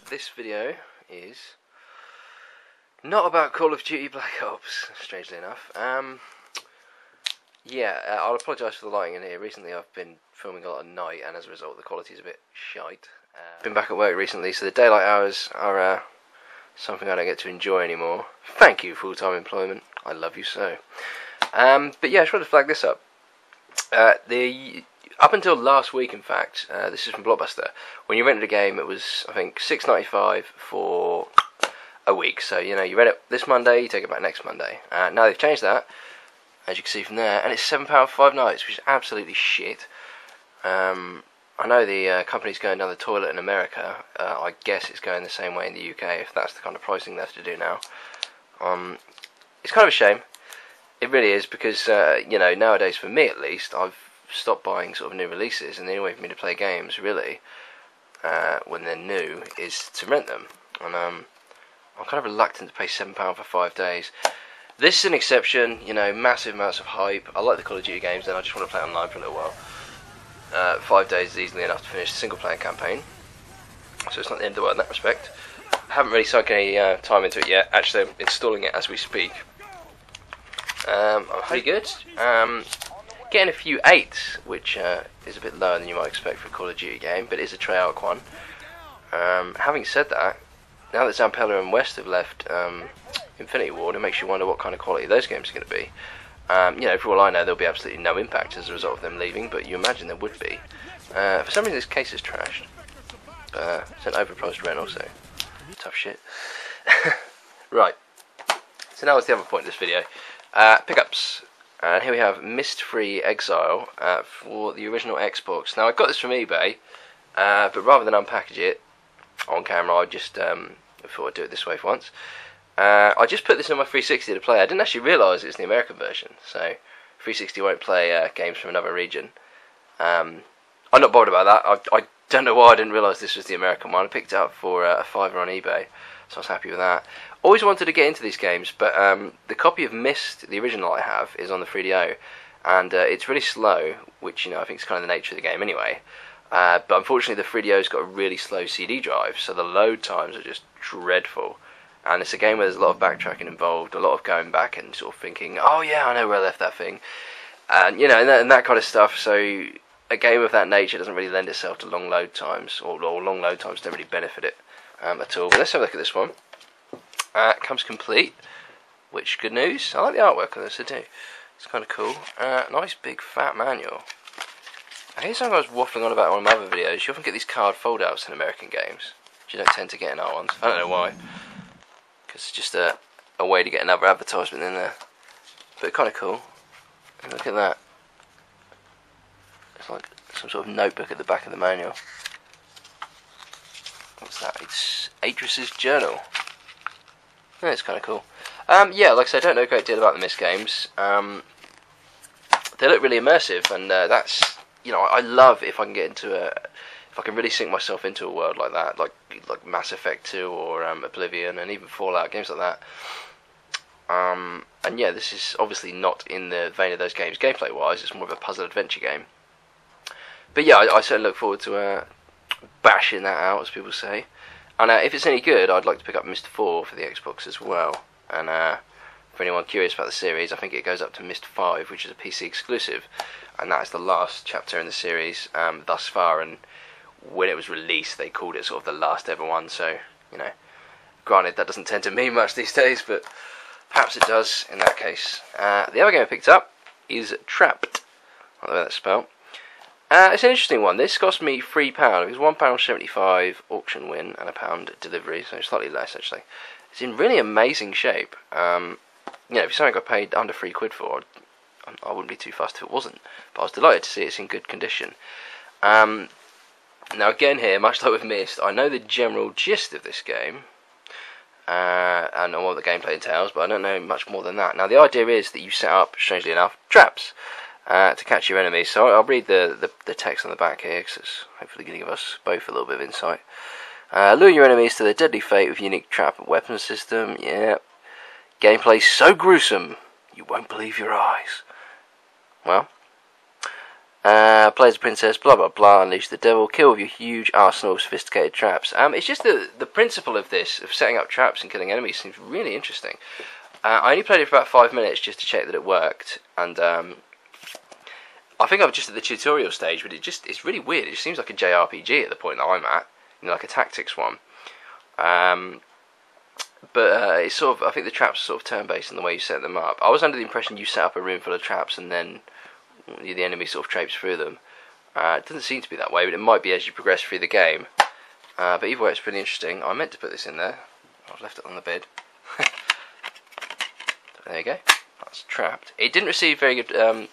This video is not about Call of Duty Black Ops, strangely enough. I'll apologise for the lighting in here. Recently I've been filming a lot at night, and as a result the quality is a bit shite. Been back at work recently, so the daylight hours are something I don't get to enjoy anymore. Thank you, full-time employment. I love you so. But yeah, I just wanted to flag this up. Up until last week, in fact, this is from Blockbuster. When you rented a game, it was, I think, $6.95 for a week. So, you know, you rent it this Monday, you take it back next Monday. Now they've changed that, as you can see from there, and it's £7 for 5 nights, which is absolutely shit. I know the company's going down the toilet in America. I guess it's going the same way in the UK, if that's the kind of pricing they have to do now. It's kind of a shame. It really is, because, you know, nowadays, for me at least, I've stopped buying sort of new releases, and the only way for me to play games, really, when they're new, is to rent them. And I'm kind of reluctant to pay £7 for 5 days. This is an exception, you know, massive amounts of hype. I like the Call of Duty games, and I just want to play online for a little while. 5 days is easily enough to finish the single-player campaign, so it's not the end of the world in that respect. I haven't really sunk any time into it yet. Actually, I'm installing it as we speak. I'm pretty good. Getting a few 8s, which is a bit lower than you might expect for a Call of Duty game, but it is a Treyarch one. Having said that, now that Zampella and West have left Infinity Ward, it makes you wonder what kind of quality those games are going to be. You know, for all I know, there'll be absolutely no impact as a result of them leaving, but you imagine there would be. For some reason, this case is trashed. It's an overpriced rental, so tough shit. Right. So now what's the other point of this video? Pickups. And here we have Mist-Free Exile for the original Xbox. Now, I got this from eBay, but rather than unpackage it on camera, I just thought I'd do it this way for once. I just put this on my 360 to play. I didn't actually realise it was the American version, so 360 won't play games from another region. I'm not bothered about that. I don't know why I didn't realise this was the American one. I picked it up for a $5 on eBay, so I was happy with that. Always wanted to get into these games, but the copy of Myst, the original I have, is on the 3DO, and it's really slow, which, you know, I think is kind of the nature of the game anyway. But unfortunately, the 3DO's got a really slow CD drive, so the load times are just dreadful. And it's a game where there's a lot of backtracking involved, a lot of going back and sort of thinking, oh yeah, I know where I left that thing, and you know, and that kind of stuff. So a game of that nature doesn't really lend itself to long load times, or long load times don't really benefit it at all. But let's have a look at this one. It comes complete, which good news. I like the artwork on this, I do. It's kind of cool. Nice big fat manual. I hear something I was waffling on about in one of my other videos. You often get these card fold-outs in American games, which you don't tend to get in our ones. I don't know why. Because it's just a way to get another advertisement in there. But kind of cool. And look at that. It's like some sort of notebook at the back of the manual. What's that? It's Atris's journal. Yeah, it's kind of cool. Yeah, like I said, I don't know a great deal about the Myst games. They look really immersive, and that's, you know, I love if I can get into if I can really sink myself into a world like that, like Mass Effect 2 or Oblivion, and even Fallout, games like that. And yeah, this is obviously not in the vein of those games gameplay-wise. It's more of a puzzle adventure game. But yeah, I certainly look forward to bashing that out, as people say. And if it's any good, I'd like to pick up Myst 4 for the Xbox as well. And for anyone curious about the series, I think it goes up to Myst 5, which is a PC exclusive. And that is the last chapter in the series thus far. And when it was released, they called it sort of the last ever one. So, you know, granted, that doesn't tend to mean much these days, but perhaps it does in that case. The other game I picked up is Trapped. I don't know how that's spelled. It's an interesting one. This cost me £3. It was £1.75 auction win and £1 delivery, so slightly less actually. It's in really amazing shape. You know, if it's something I paid under £3 for, I wouldn't be too fussed if it wasn't. But I was delighted to see it's in good condition. Now again here, much like with Myst, I know the general gist of this game, and what the gameplay entails, but I don't know much more than that. Now the idea is that you set up, strangely enough, traps to catch your enemies. So I'll read the text on the back here, because it's hopefully going to give us both a little bit of insight. Lure your enemies to their deadly fate with unique trap and weapon system. Yeah. Gameplay so gruesome, you won't believe your eyes. Well, Play as a princess, blah blah blah, unleash the devil, kill with your huge arsenal of sophisticated traps. It's just the principle of this, of setting up traps and killing enemies, seems really interesting. I only played it for about 5 minutes just to check that it worked, and I think I'm just at the tutorial stage, but it's really weird. It just seems like a JRPG at the point that I'm at, like a tactics one. But it's sort of, I think the traps are sort of turn-based in the way you set them up. I was under the impression you set up a room full of traps and then the enemy sort of traipse through them. It doesn't seem to be that way, but it might be as you progress through the game. But either way, it's pretty interesting. I meant to put this in there. I've left it on the bed. There you go. That's trapped. It didn't receive very good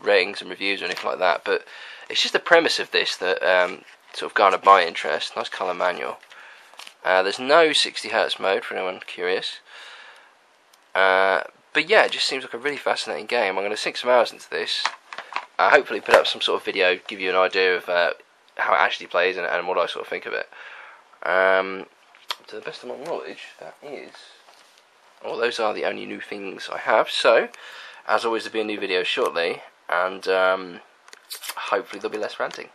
ratings and reviews or anything like that, but it's just the premise of this that sort of garnered my interest. Nice colour manual. There's no 60Hz mode for anyone curious. But yeah, it just seems like a really fascinating game. I'm going to sink some hours into this. Hopefully put up some sort of video, give you an idea of how it actually plays and what I sort of think of it. To the best of my knowledge, that is... well, those are the only new things I have. So, as always, there'll be a new video shortly, and hopefully there'll be less ranting.